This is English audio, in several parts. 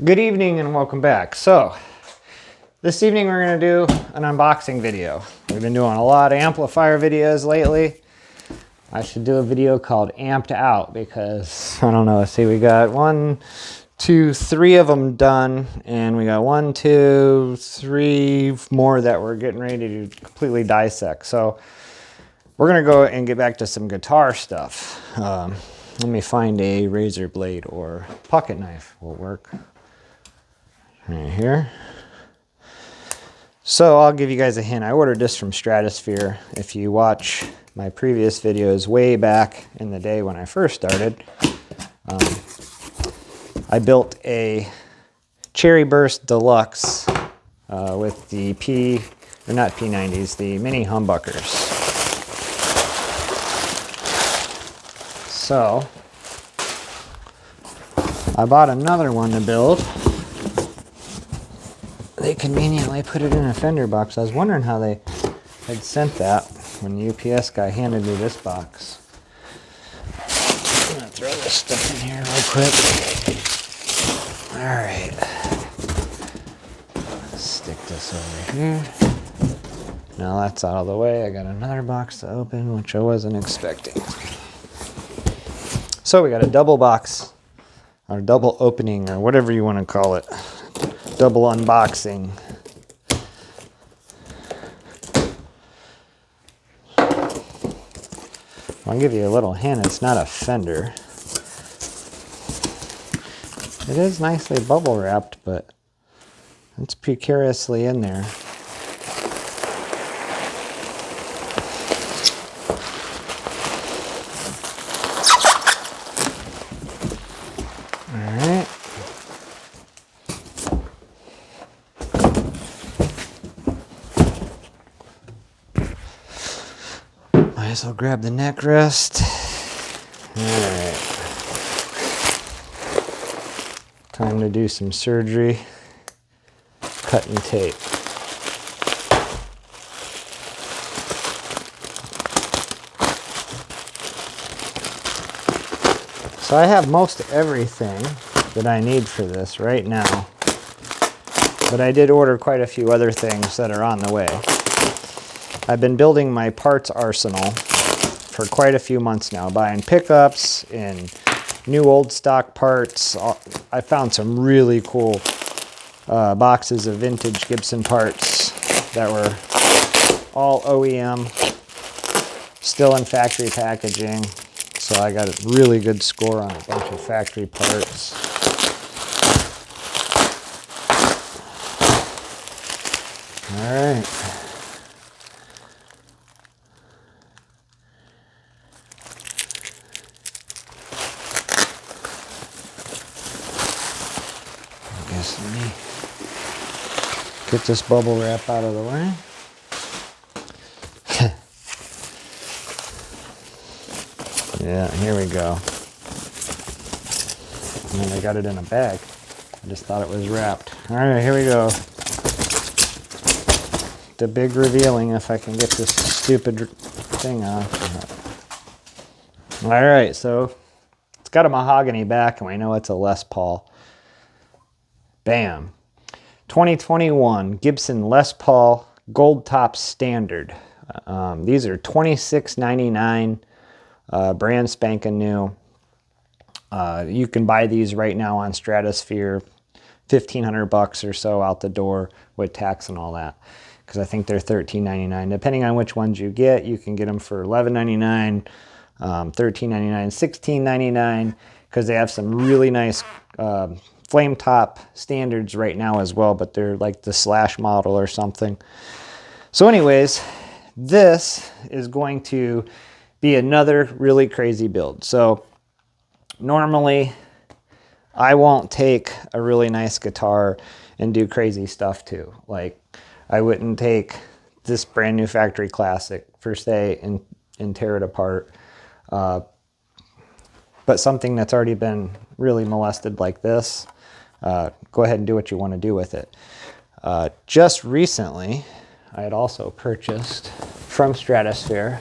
Good evening and welcome back. So this evening we're going to do an unboxing video. We've been doing a lot of amplifier videos lately. I should do a video called Amped Out because I don't know. See, we got 1, 2, 3 of them done, and we got 1, 2, 3 more that we're getting ready to completely dissect. So we're going to go and get back to some guitar stuff. Let me find a razor blade or pocket knife will work. Right here. So I'll give you guys a hint. I ordered this from Stratosphere. If you watch my previous videos way back in the day when I first started, I built a Cherry Burst Deluxe with the not P90s, the mini humbuckers. So I bought another one to build. They conveniently put it in a fender box. I was wondering how they had sent that when the UPS guy handed me this box. I'm gonna throw this stuff in here real quick. All right. Let's stick this over here. Now that's out of the way. I got another box to open, which I wasn't expecting. So we got a double box, or double opening, or whatever you want to call it. Double unboxing. I'll give you a little hint, it's not a fender. It is nicely bubble wrapped, but it's precariously in there. Alright. Might as well grab the neck rest. Alright. Time to do some surgery. Cut and tape. So I have most everything that I need for this right now. But I did order quite a few other things that are on the way. I've been building my parts arsenal for quite a few months now, buying pickups and new old stock parts. I found some really cool boxes of vintage Gibson parts that were all OEM, still in factory packaging. So I got a really good score on a bunch of factory parts. All right. Let me get this bubble wrap out of the way. Yeah, here we go. And then I got it in a bag. I just thought it was wrapped. All right, here we go. The big revealing, if I can get this stupid thing off. All right, so it's got a mahogany back, and we know it's a Les Paul. Bam. 2021 Gibson Les Paul Gold Top Standard. These are $26.99, brand spanking new. You can buy these right now on Stratosphere, $1,500 or so out the door with tax and all that. Because I think they're $13.99. Depending on which ones you get, you can get them for $11.99, $13.99, $16.99, because they have some really nice flame top standards right now as well, but they're like the slash model or something. So anyways, this is going to be another really crazy build. So normally I won't take a really nice guitar and do crazy stuff to. Like I wouldn't take this brand new factory classic per se and tear it apart. But something that's already been really molested like this, go ahead and do what you want to do with it. Just recently, I had also purchased from Stratosphere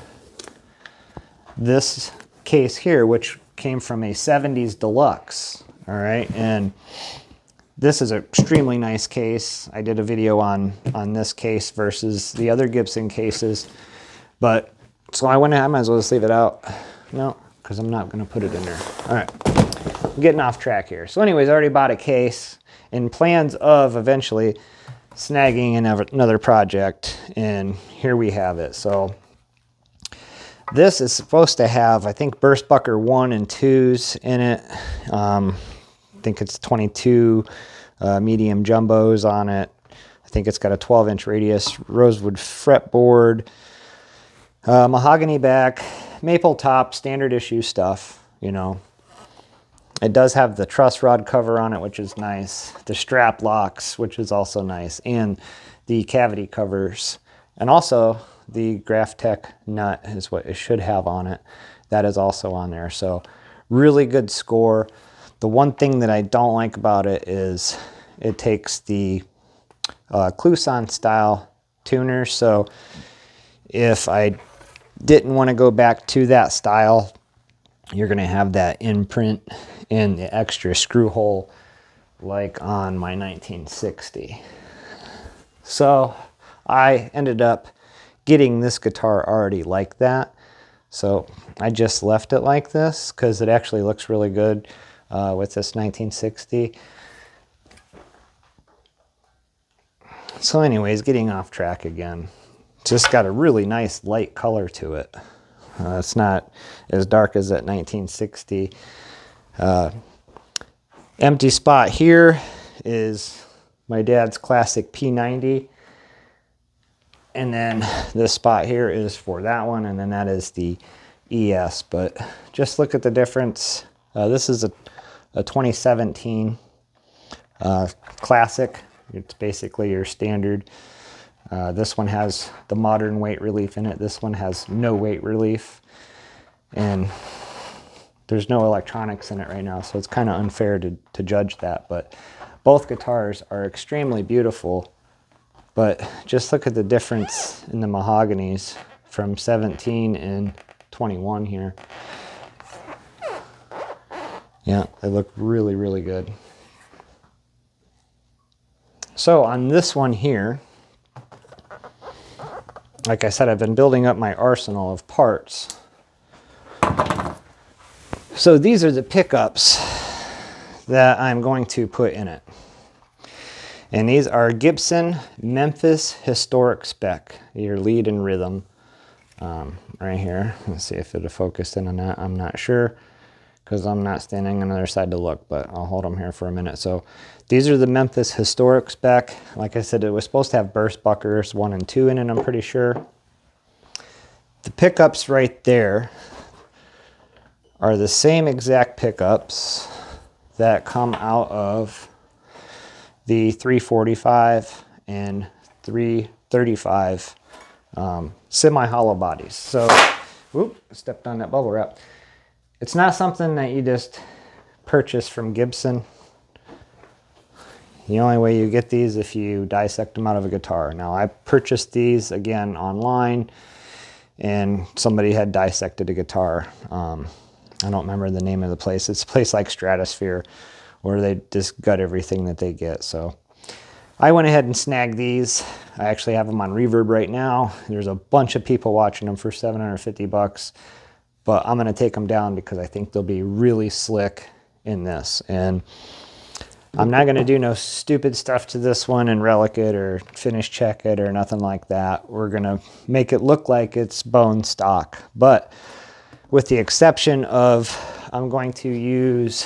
this case here, which came from a 70's Deluxe. All right, and This is an extremely nice case. I did a video on this case versus the other Gibson cases. But, so I might as well just leave it out. No, because I'm not going to put it in there. All right, I'm getting off track here. So anyways, I already bought a case and plans of eventually snagging another project. And here we have it. So this is supposed to have, I think, burst bucker 1 and 2s in it. I think it's 22 medium jumbos on it. I think it's got a 12-inch radius, rosewood fretboard, mahogany back, maple top, standard issue stuff, you know. It does have the truss rod cover on it, which is nice. The strap locks, which is also nice, and the cavity covers. And also the Graphtec nut is what it should have on it. That is also on there. So really good score. The one thing that I don't like about it is it takes the Clouson style tuners. So if I didn't want to go back to that style, you're going to have that imprint in the extra screw hole like on my 1960. So I ended up getting this guitar already like that. So I just left it like this because it actually looks really good with this 1960. So anyways, getting off track again. Just got a really nice light color to it. It's not as dark as that 1960. Empty spot here is my dad's classic P90. And then this spot here is for that one, and then that is the ES. But just look at the difference. This is a 2017 classic. It's basically your standard. This one has the modern weight relief in it. This one has no weight relief. And there's no electronics in it right now, so it's kind of unfair to judge that. But both guitars are extremely beautiful. But just look at the difference in the mahoganies from 17 and 21 here. Yeah, they look really, really good. So on this one here, like I said, I've been building up my arsenal of parts. So these are the pickups that I'm going to put in it. And these are Gibson Memphis Historic Spec, your lead and rhythm right here. Let's see if it'll focus in on that. I'm not sure because I'm not standing on the other side to look, but I'll hold them here for a minute. So these are the Memphis Historic Spec. Like I said, it was supposed to have burst buckers 1 and 2 in it, I'm pretty sure. The pickups right there are the same exact pickups that come out of the 345 and 335 semi-hollow bodies. So, whoop, stepped on that bubble wrap. It's not something that you just purchase from Gibson. The only way you get these if you dissect them out of a guitar. Now, I purchased these again online, and somebody had dissected a guitar. I don't remember the name of the place. It's a place like Stratosphere, where they just gut everything that they get. So I went ahead and snagged these. I actually have them on Reverb right now. There's a bunch of people watching them for 750 bucks, but I'm gonna take them down because I think they'll be really slick in this. And I'm not gonna do no stupid stuff to this one and relic it or finish check it or nothing like that. We're gonna make it look like it's bone stock, but with the exception of I'm going to use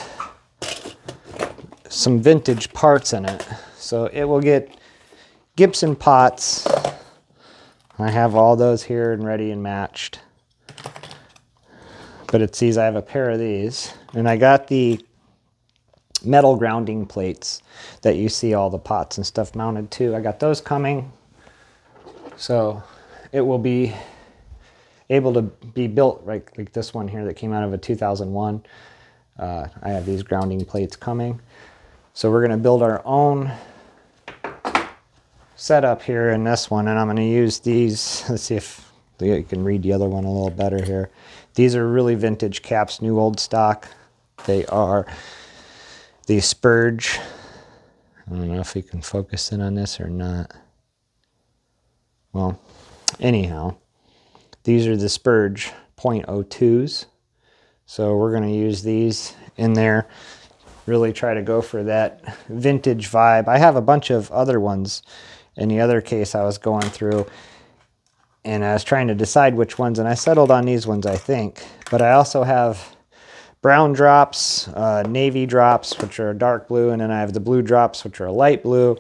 some vintage parts in it. So it will get Gibson pots. I have all those here and ready and matched. But it's these, I have a pair of these. And I got the metal grounding plates that you see all the pots and stuff mounted to. I got those coming. So it will be able to be built like this one here that came out of a 2001. I have these grounding plates coming. So we're going to build our own setup here in this one, and I'm going to use these. Let's see if you can read the other one a little better here. These are really vintage caps, new old stock. They are the Spurge I don't know if we can focus in on this or not. Well, anyhow, these are the Spurge .02s. So we're going to use these in there. Really try to go for that vintage vibe. I have a bunch of other ones in the other case I was going through, and I was trying to decide which ones, and I settled on these ones, I think. But I also have brown drops, navy drops, which are dark blue, and then I have the blue drops, which are light blue.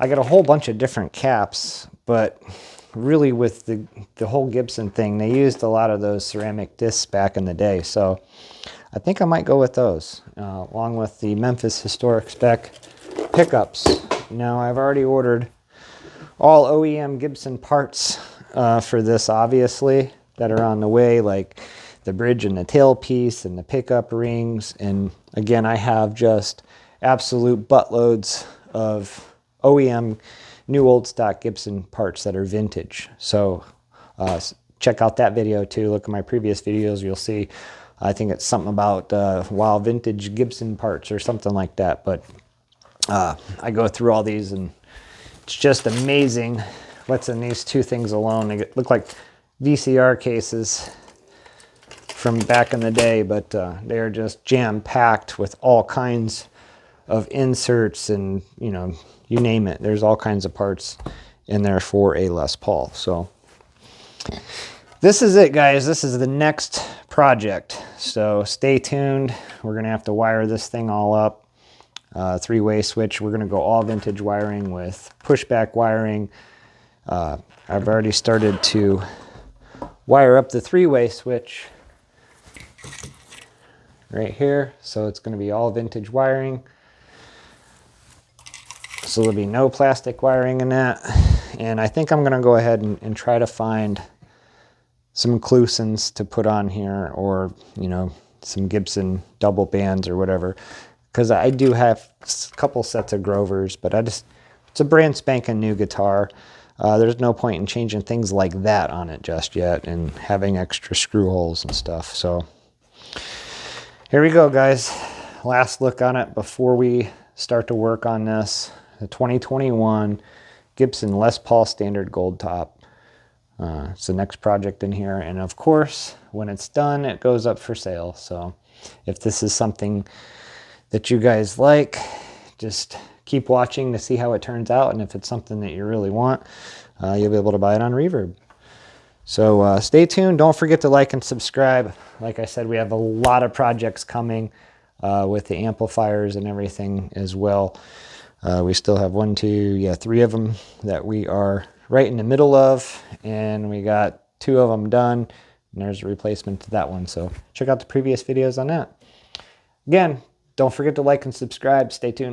I got a whole bunch of different caps, but really with the whole Gibson thing, they used a lot of those ceramic discs back in the day. So I think I might go with those, along with the Memphis Historic Spec pickups. Now, I've already ordered all OEM Gibson parts for this, obviously, that are on the way, like the bridge and the tailpiece and the pickup rings. And again, I have just absolute buttloads of OEM new old stock Gibson parts that are vintage. So check out that video too. Look at my previous videos. You'll see, I think it's something about wild vintage Gibson parts or something like that. But I go through all these, and it's just amazing what's in these two things alone. They look like VCR cases from back in the day, but they are just jam-packed with all kinds of inserts and, you know, you name it. There's all kinds of parts in there for a Les Paul. So this is it, guys. This is the next project. So stay tuned. We're going to have to wire this thing all up. Three-way switch. We're going to go all vintage wiring with pushback wiring. I've already started to wire up the three-way switch right here. So it's going to be all vintage wiring. So there'll be no plastic wiring in that. And I think I'm going to go ahead and try to find some Clusons to put on here, or, you know, some Gibson double bands or whatever. Because I do have a couple sets of Grovers, but it's a brand spanking new guitar. There's no point in changing things like that on it just yet and having extra screw holes and stuff. So here we go, guys. Last look on it before we start to work on this. The 2021 Gibson Les Paul Standard Gold Top. It's the next project in here. And of course, when it's done, it goes up for sale. So if this is something that you guys like, just keep watching to see how it turns out. And if it's something that you really want, you'll be able to buy it on Reverb. So stay tuned. Don't forget to like and subscribe. Like I said, we have a lot of projects coming with the amplifiers and everything as well. We still have 3 of them that we are right in the middle of, and we got 2 of them done, and there's a replacement to that one. So check out the previous videos on that. Again, don't forget to like and subscribe. Stay tuned.